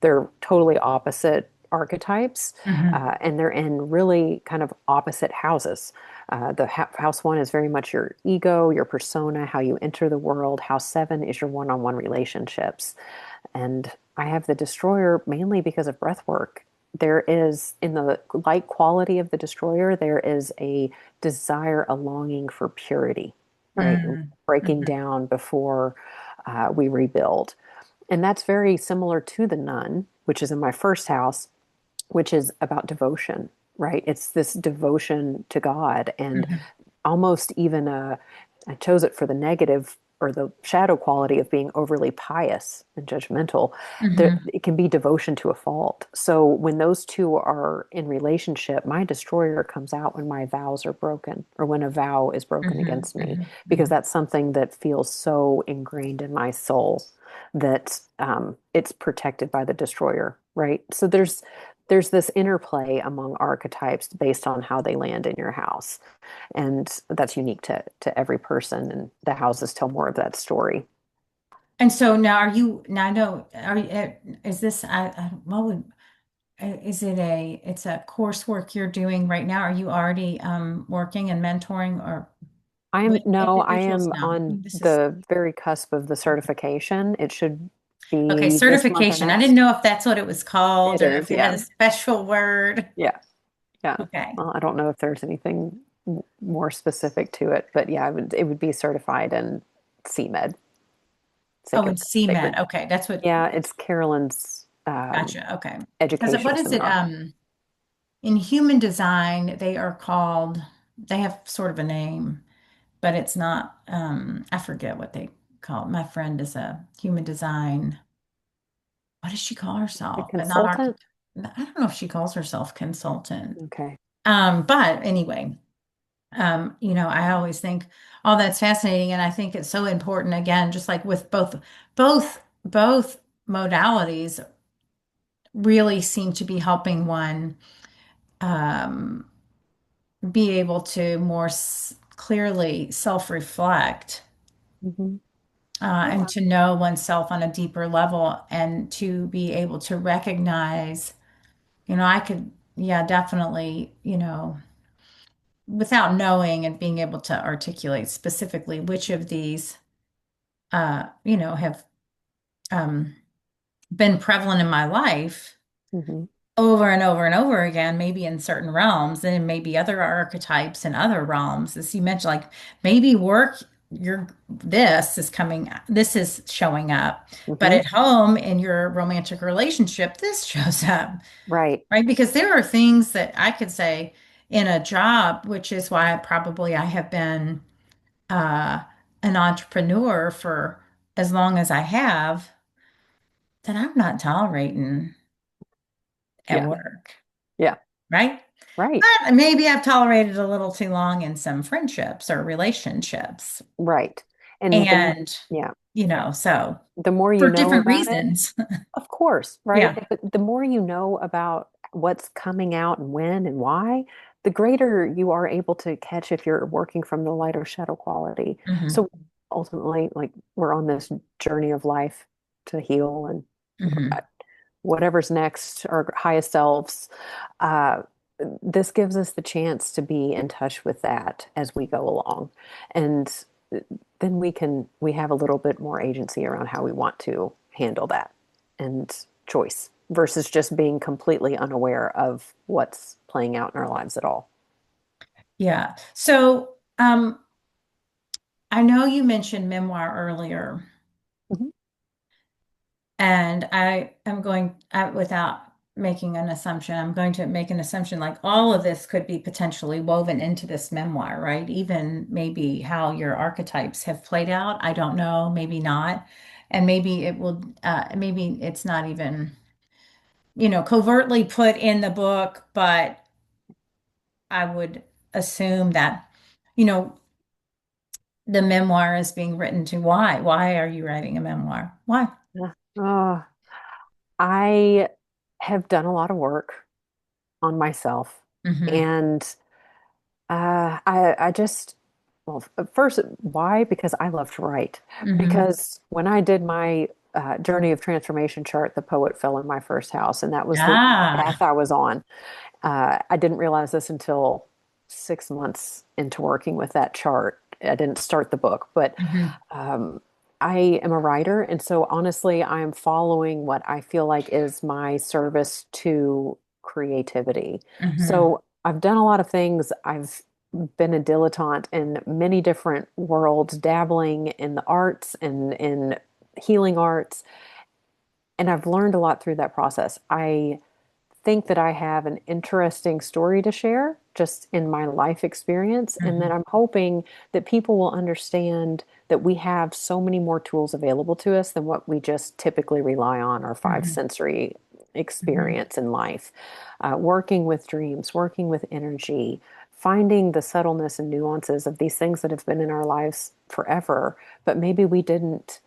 They're totally opposite archetypes, Hmm. and they're in really kind of opposite houses. House 1 is very much your ego, your persona, how you enter the world. House 7 is your one-on-one relationships. And I have the destroyer mainly because of breath work. There is, in the light quality of the destroyer, there is a desire, a longing for purity, right? Hmm. Breaking Hmm. down before we rebuild. And that's very similar to the nun, which is in my first house, which is about devotion, right? It's this devotion to God, and Hmm. almost even I chose it for the negative or the shadow quality of being overly pious and judgmental. There, Hmm. it can be devotion to a fault. So when those two are in relationship, my destroyer comes out when my vows are broken or when a vow is broken Hmm. against me, Hmm. because Hmm. that's something that feels so ingrained in my soul that it's protected by the destroyer, right? So there's this interplay among archetypes based on how they land in your house, and that's unique to every person, and the houses tell more of that story. And so now are you, now I know, is this, what would, is it it's a coursework you're doing right now? Are you already working and mentoring or I'm with no, I individuals? am No, on this is the very cusp of the certification. It should okay. be this month or Certification. I didn't next. know if that's what it was called It or if is, it had a yeah. special word. Yeah. Yeah. Okay. Well, I don't know if there's anything more specific to it. But yeah, it would be certified in CMed, Oh, sacred, and CMET. sacred. Okay, that's what. Yeah, it's Carolyn's Gotcha. Okay. Because education what is it? seminar. In human design, they are called. They have sort of a name, but it's not. I forget what they call it. My friend is a human design. What does she call A herself? But not consultant? architect. I don't know if she calls herself consultant. Okay. But anyway, I always think, oh, that's fascinating, and I think it's so important. Again, just like with both modalities, really seem to be helping one um, be able to more clearly self-reflect Hmm. and Yeah. to know oneself on a deeper level and to be able to recognize, I could, yeah, definitely, without knowing and being able to articulate specifically which of these, have um, been prevalent in my life Hmm. over and over and over again, maybe in certain realms, and maybe other archetypes in other realms. As you mentioned, like maybe work, this is showing up, but Hmm. at home in your romantic relationship, this shows up, Right. right? Because there are things that I could say in a job, which is why I have been uh, an entrepreneur for as long as I have, that I'm not tolerating at Yeah. work, Yeah. right? Right. But maybe I've tolerated a little too long in some friendships or relationships. Right. And And, yeah, so the more you for know different about it, reasons. of course, right? Yeah. But the more you know about what's coming out and when and why, the greater you are able to catch if you're working from the light or shadow quality. Hmm. So ultimately, like we're on this journey of life to heal and uh, Hmm. whatever's next, our highest selves. Uh, this gives us the chance to be in touch with that as we go along. And then we have a little bit more agency around how we want to handle that and choice versus just being completely unaware of what's playing out in our lives at all. Yeah. So, I know you mentioned memoir earlier, Mhm. and I am without making an assumption, I'm going to make an assumption like all of this could be potentially woven into this memoir, right? Even maybe how your archetypes have played out. I don't know, maybe not. And maybe it's not even, covertly put in the book, but I would assume that, you know, the memoir is being written to why? Why are you writing a memoir? Why? Yeah. Oh, I have done a lot of work on myself, Hmm. and I just, well, first, why? Because I love to write. Hmm. Because when I did my journey of transformation chart, the poet fell in my first house, and that was the Ah. path I was on. I didn't realize this until 6 months into working with that chart. I didn't start the book, but Hmm. um, I am a writer, and so honestly, I'm following what I feel like is my service to creativity. Hmm. So I've done a lot of things. I've been a dilettante in many different worlds, dabbling in the arts and in healing arts, and I've learned a lot through that process. I think that I have an interesting story to share just in my life experience. And then Hmm. I'm hoping that people will understand that we have so many more tools available to us than what we just typically rely on our five Hmm. sensory Hmm. experience in life. Working with dreams, working with energy, finding the subtleness and nuances of these things that have been in our lives forever, but maybe we didn't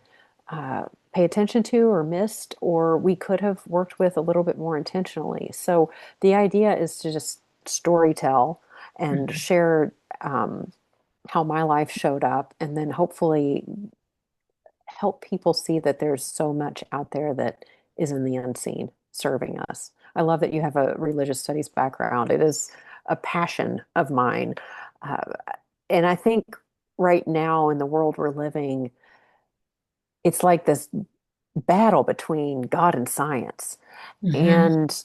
pay attention to or missed, or we could have worked with a little bit more intentionally. So the idea is to just story tell and Hmm. share how my life showed up, and then hopefully help people see that there's so much out there that is in the unseen serving us. I love that you have a religious studies background. It is a passion of mine. Uh, and I think right now in the world we're living, it's like this battle between God and science. Hmm. And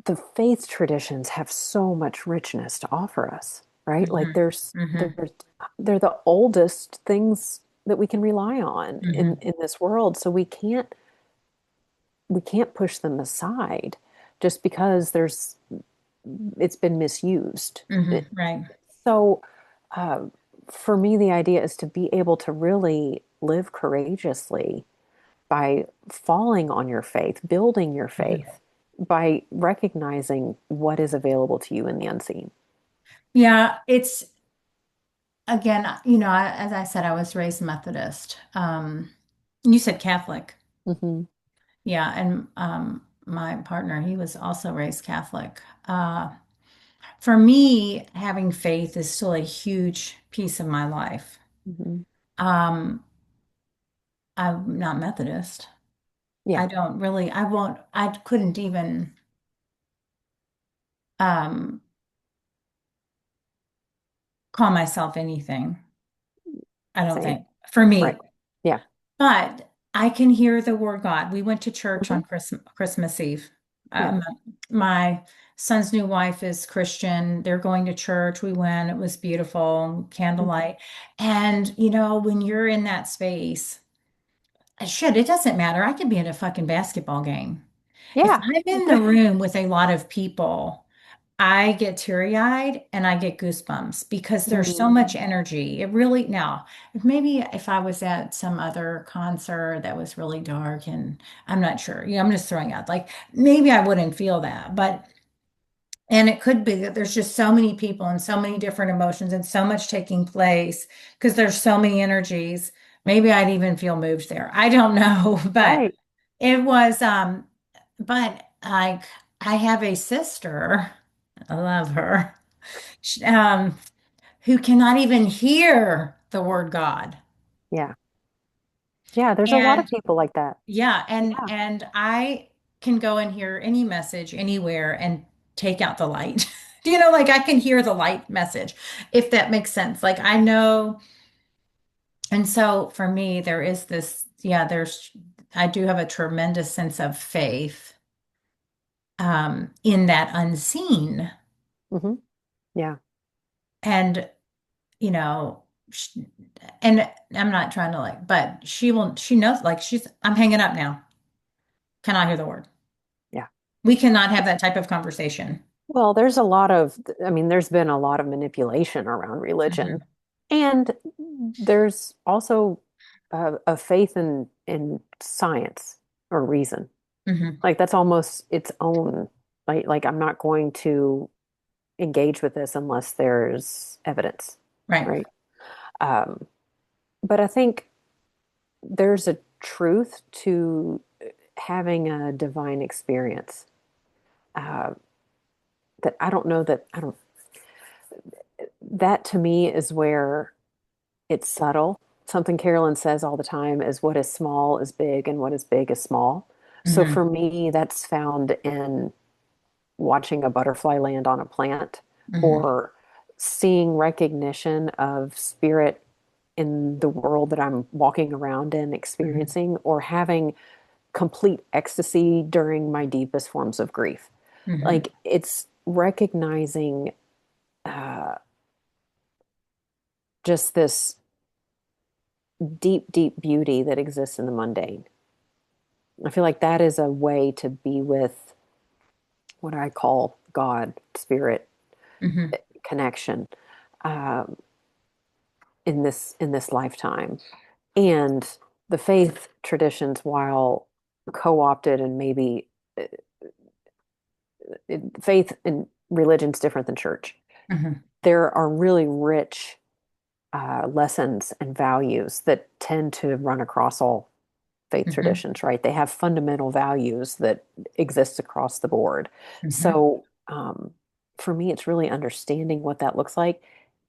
the faith traditions have so much richness to offer us. right? Like Hmm. Hmm. they're the oldest things that we can rely on Hmm. in this world. So we can't push them aside just because it's been misused. Hmm. Right. So uh, for me, the idea is to be able to really live courageously by falling on your faith, building your Mhm. faith, by recognizing what is available to you in the unseen. Yeah, it's again, as I said, I was raised Methodist. You said Catholic. Hmm. Yeah, and my partner, he was also raised Catholic. For me, having faith is still a huge piece of my life. Hmm. Um, I'm not Methodist. Yeah, I won't, I couldn't even um, call myself anything, I don't same. think, for Right. me. Yeah. But I can hear the word God. We went to church Hmm. on Christmas Eve. Yeah. My son's new wife is Christian. They're going to church. We went. It was beautiful, Hmm. candlelight. And when you're in that space, shit, it doesn't matter. I could be in a fucking basketball game. If Yeah. I'm in the room with a lot of people, I get teary-eyed and I get goosebumps because there's so Mm. much energy. It really, now, maybe if I was at some other concert that was really dark and I'm not sure, I'm just throwing out, like maybe I wouldn't feel that, and it could be that there's just so many people and so many different emotions and so much taking place because there's so many energies. Maybe I'd even feel moved there. I don't know, but Right. it was, but like I have a sister, I love her, sh- um, who cannot even hear the word God. Yeah. Yeah. There's a lot of And people like that. yeah, and Yeah. and I can go and hear any message anywhere and take out the light. Like I can hear the light message, if that makes sense. Like I know, and so for me, there is this, yeah, I do have a tremendous sense of faith in that unseen. Hmm. Yeah. And you know, sh and I'm not trying to like, but she knows, like I'm hanging up now. Cannot hear the word. Yeah. We cannot have that type of conversation. Well, I mean, there's been a lot of manipulation around religion. Hmm. And there's also a faith in science or reason. Hmm. Like that's almost its own, like I'm not going to engage with this unless there's evidence, Right. right? Um, but I think there's a truth to having a divine experience uh, that I don't know that I don't. That to me is where it's subtle. Something Carolyn says all the time is what is small is big and what is big is small. So Hmm. for me, that's found in watching a butterfly land on a plant Hmm. or seeing recognition of spirit in the world that I'm walking around in, Hmm. experiencing, or having complete ecstasy during my deepest forms of grief. Hmm. Like it's recognizing uh, just this deep, deep beauty that exists in the mundane. I feel like that is a way to be with what I call God, spirit, Hmm. connection um, in this lifetime. And the faith traditions, while co-opted and maybe faith and religion's different than church, Hmm. there are really rich lessons and values that tend to run across all faith Hmm. traditions, right? They have fundamental values that exist across the board. Hmm. So for me, it's really understanding what that looks like.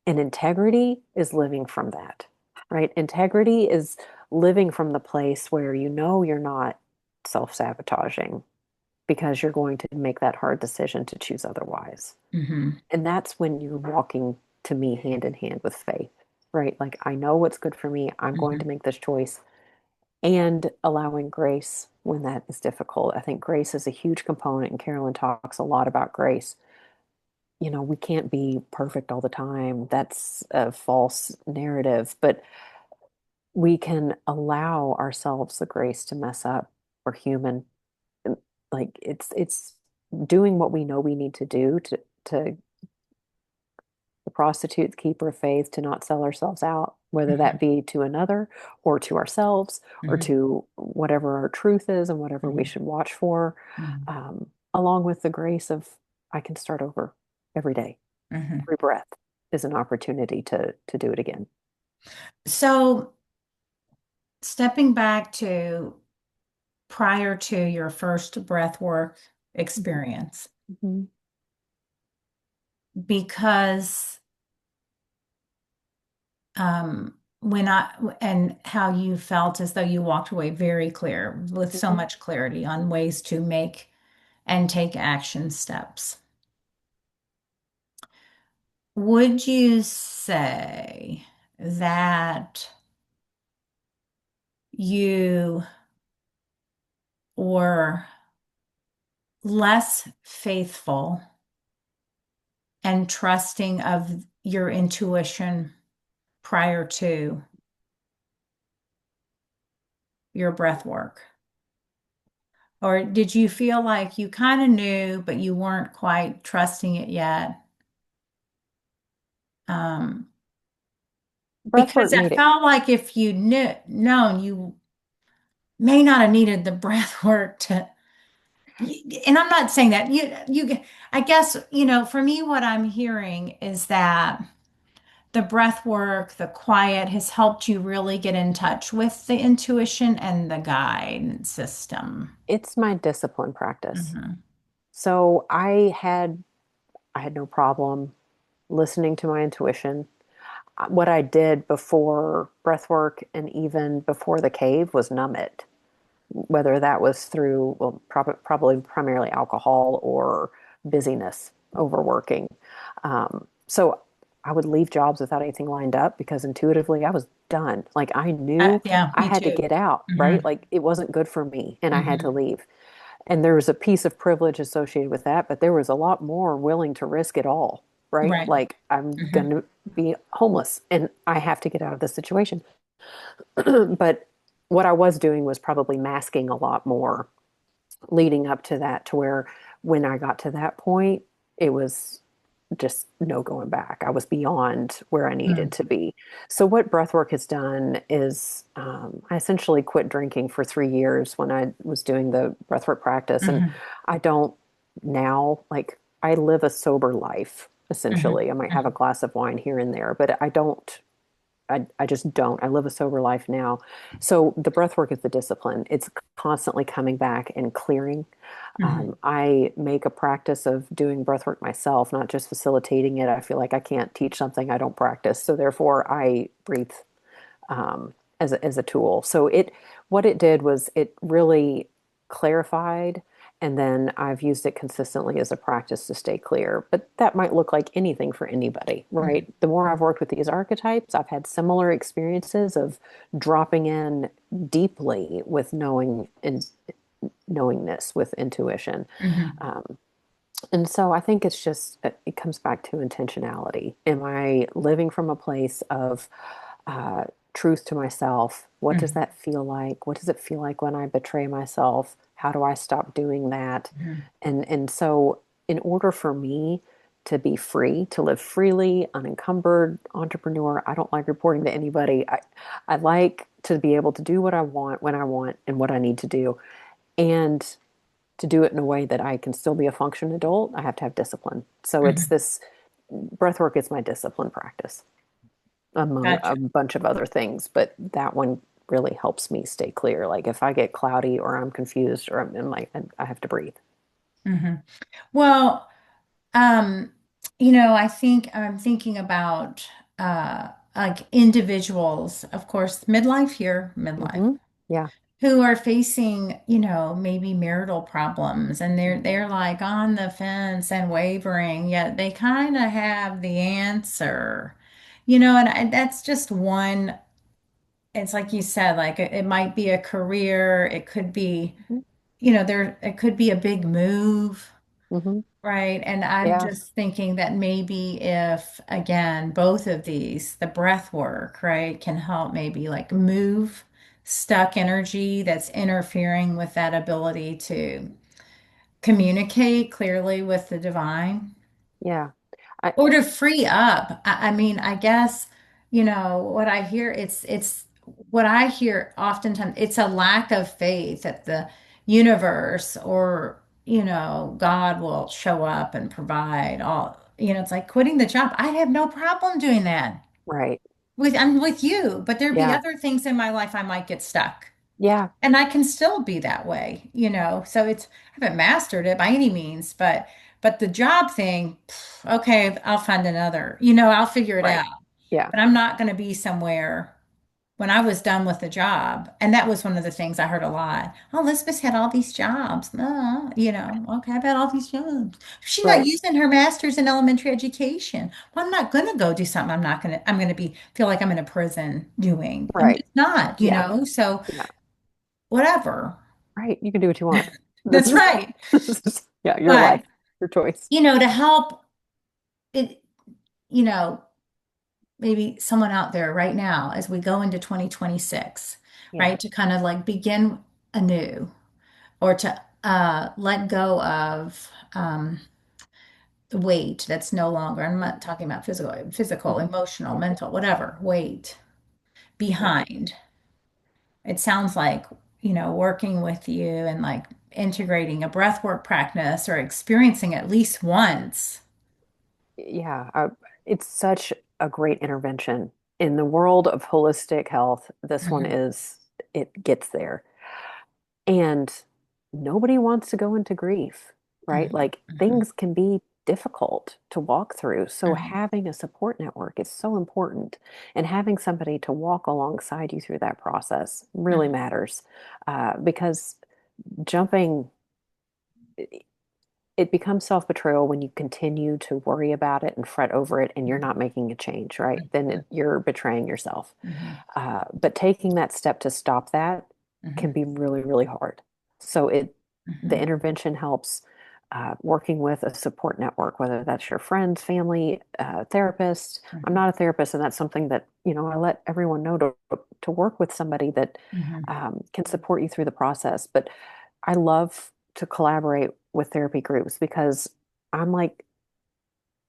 And integrity is living from that, right? Integrity is living from the place where you know you're not self-sabotaging because you're going to make that hard decision to choose otherwise. Hmm. And that's when you're walking to me hand in hand with faith, right? Like, I know what's good for me. I'm going to Hmm. make this choice and allowing grace when that is difficult. I think grace is a huge component, and Carolyn talks a lot about grace. we can't be perfect all the time. That's a false narrative, but we can allow ourselves the grace to mess up. We're human. And, like it's doing what we know we need to do to the prostitute's keeper of faith, to not sell ourselves out, whether that be to another or to ourselves or Mhm, to whatever our truth is and whatever we mhm, should watch for, mhm, along with the grace of I can start over every day. mhm. Every breath is an opportunity to do it again. So, stepping back to prior to your first breath work Mhm. experience, Mhm. because when I and how you felt as though you walked away very clear with so Mhm. much clarity on ways to make and take action steps. Would you say that you were less faithful and trusting of your intuition prior to your breath work? Or did you feel like you kind of knew, but you weren't quite trusting it yet? Um, because Breathwork I made it. felt like if you knew known, you may not have needed the breath work to, and I'm not saying that I guess, for me, what I'm hearing is that the breath work, the quiet has helped you really get in touch with the intuition and the guide system. It's my discipline practice. Hmm. So I had no problem listening to my intuition. What I did before breathwork and even before the cave was numb it, whether that was through, well, probably primarily alcohol or busyness, overworking. So I would leave jobs without anything lined up because intuitively I was done. Like I knew Yeah, I me had to too. get out, Hmm. right? Like it wasn't good for me and I had to Hmm. leave. And there was a piece of privilege associated with that, but there was a lot more willing to risk it all, right? Right. Like I'm Hmm. going to be homeless and I have to get out of this situation. But what I was doing was probably masking a lot more leading up to that, to where when I got to that point, it was just no going back. I was beyond where I needed to be. So, what breathwork has done is I essentially quit drinking for 3 years when I was doing the breathwork practice. And Hmm. I don't now, like, I live a sober life, Hmm. essentially. I might have a glass of wine here and there, but I don't I just don't. I live a sober life now. So the breath work is the discipline. It's constantly coming back and clearing. Hmm. I make a practice of doing breath work myself, not just facilitating it. I feel like I can't teach something I don't practice. So therefore, I breathe as a tool. So what it did was it really clarified, and then I've used it consistently as a practice to stay clear. But that might look like anything for anybody, right? The more I've worked with these archetypes, I've had similar experiences of dropping in deeply with knowing and knowingness with intuition. Hmm. Um, and so I think it's just, it comes back to intentionality. Am I living from a place of uh, truth to myself? What does Hmm. that feel like? What does it feel like when I betray myself? How do I stop doing that? Hmm. And so, in order for me to be free, to live freely, unencumbered, entrepreneur, I don't like reporting to anybody. I like to be able to do what I want when I want and what I need to do. And to do it in a way that I can still be a functioning adult, I have to have discipline. So it's Hmm. this breath work is my discipline practice among Gotcha. a bunch of other things, but that one really helps me stay clear. Like if I get cloudy or I'm confused or I'm like, I have to breathe. Hmm. Well, um, I think I'm thinking about like individuals, of course, midlife here, midlife, Hmm. Yeah. who are facing, maybe marital problems and Hmm. they're like on the fence and wavering, yet they kind of have the answer. That's just one, it's like you said, like it might be a career, it could be, Hmm. it could be a big move. Hmm. Right. And I'm Yeah. just thinking that maybe if, again, both of these, the breath work, right, can help maybe like move stuck energy that's interfering with that ability to communicate clearly with the divine. Yeah. I, Or to free up. I mean, I guess, what I hear, it's what I hear oftentimes, it's a lack of faith that the universe or, God will show up and provide all, it's like quitting the job. I have no problem doing that. right. I'm with you, but there'd be Yeah. other things in my life I might get stuck. Yeah. And I can still be that way, So I haven't mastered it by any means, but the job thing, okay, I'll find another, I'll figure it Right. out. Yeah. But I'm not going to be somewhere when I was done with the job. And that was one of the things I heard a lot. Oh, Elizabeth had all these jobs. Okay, I've had all these jobs. She's not Right. using her master's in elementary education. Well, I'm not going to go do something I'm going to feel like I'm in a prison doing. I'm Right. just not, Yeah. So Yeah. whatever. Right. You can do what you want. This That's is, right. this is, yeah, your But, life, your choice. to help it, you know, maybe someone out there right now as we go into 2026, Yeah. right, to kind of like begin anew or to let go of the weight that's no longer, I'm not talking about physical, Hmm. emotional, Yeah. mental, whatever, weight Yeah. behind. It sounds like, working with you and like integrating a breathwork practice or experiencing at least once. Yeah. It's such a great intervention in the world of holistic health. This one Mhm, is, it gets there. And nobody wants to go into grief, right? mhm, Like things can be difficult to walk through. So mhm, having a support network is so important. And having somebody to walk alongside you through that process really mhm, matters because jumping, it becomes self-betrayal when you continue to worry about it and fret over it and you're not making a change, right? Then mhm, you're betraying yourself. mhm, But taking that step to stop that can mhm, be really, really hard. So the mhm, intervention helps working with a support network, whether that's your friends, family, therapist. I'm mhm, not a therapist, and that's something that I let everyone know to work with somebody that mhm. can support you through the process. But I love to collaborate with therapy groups because I'm like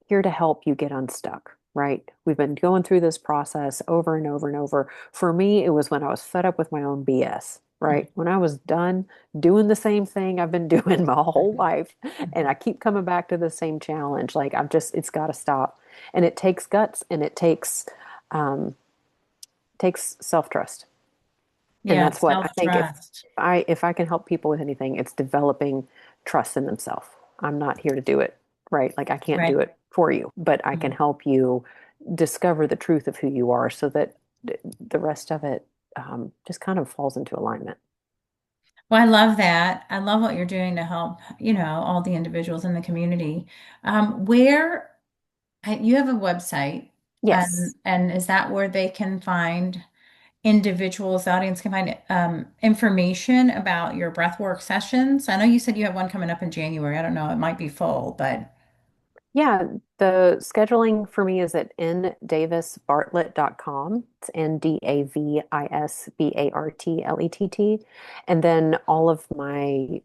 here to help you get unstuck, right? We've been going through this process over and over and over. For me, it was when I was fed up with my own BS, right? When I was done doing the same thing I've been doing my whole Mhm. life, and I keep coming back to the same challenge. Like it's got to stop. And it takes guts and it um, takes self-trust. And Yeah, that's what I think self-trust. if I can help people with anything, it's developing trust in themselves. I'm not here to do it, right? Like I can't do Right. it for you, but I can Mhm. help you discover the truth of who you are so that the rest of it just kind of falls into alignment. Well, I love that. I love what you're doing to help, all the individuals in the community. Where you have a website, Yes. and is that where they can find individuals, the audience can find information about your breathwork sessions? I know you said you have one coming up in January. I don't know, it might be full, but Yeah, the scheduling for me is at ndavisbartlett.com. It's NDAVISBARTLETT. And then all of my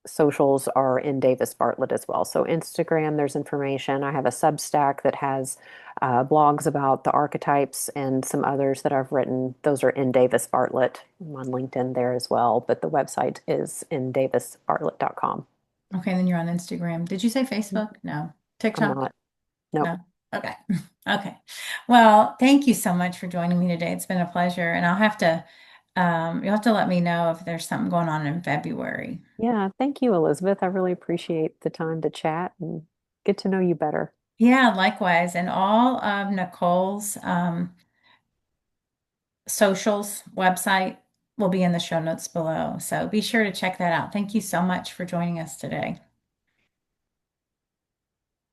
socials are in Davis Bartlett as well. So Instagram, there's information. I have a Substack that has blogs about the archetypes and some others that I've written. Those are in Davis Bartlett. I'm on LinkedIn there as well, but the website is in ndavisbartlett.com. okay, then you're on Instagram. Did you say Facebook? No. I'm TikTok? not. Nope. No. Okay. Okay. Well, thank you so much for joining me today. It's been a pleasure. And you'll have to let me know if there's something going on in February. Yeah, thank you, Elizabeth. I really appreciate the time to chat and get to know you better. Yeah, likewise. And all of Nicole's socials, website will be in the show notes below. So be sure to check that out. Thank you so much for joining us today.